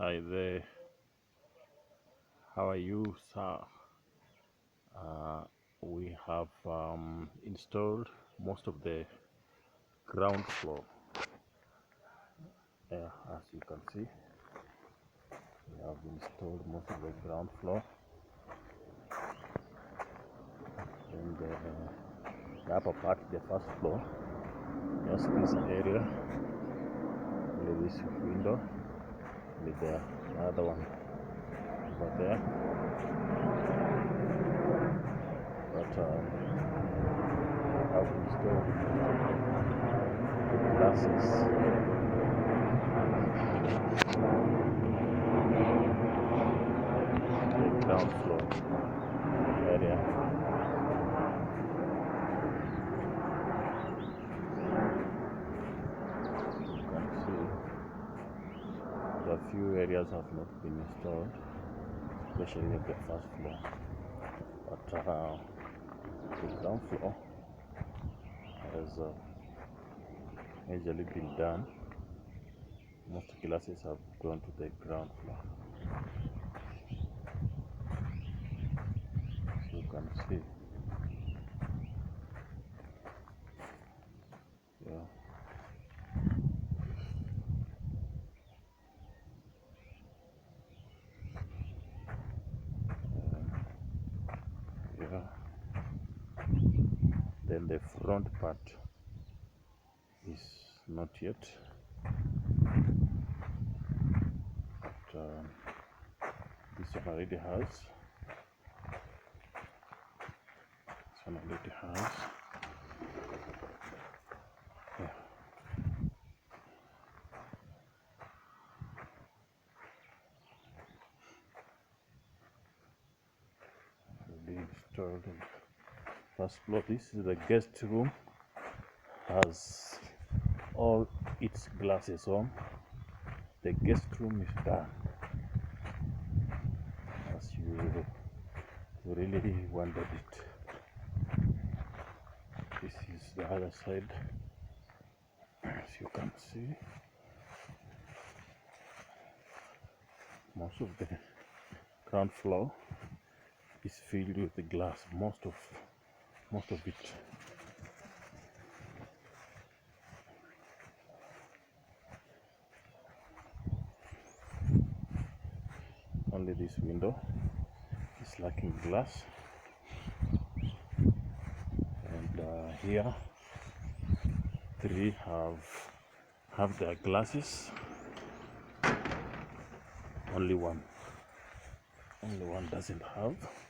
Hi there, how are you, sir? Uh, we have installed most of the ground floor. As you can see, we have installed most of the ground floor. And the upper part, the first floor, just this area, with this window, with the other one over there. But I have installed the glasses. The ground floor area. You can see the few areas have not been installed, especially at the first floor. But the ground floor has majorly been done. Most classes have gone to the ground floor. So you can see. Yeah. Yeah. Then the front part is not yet. But this one already has. This one already has. Yeah. Already installed in first floor. This is the guest room. Has all its glasses on. The guest room is done. As you really wanted it. This is the other side, as you can see. Most of the ground floor is filled with the glass. Most of it. Only this window is lacking glass. And here, three have their glasses. Only one doesn't have.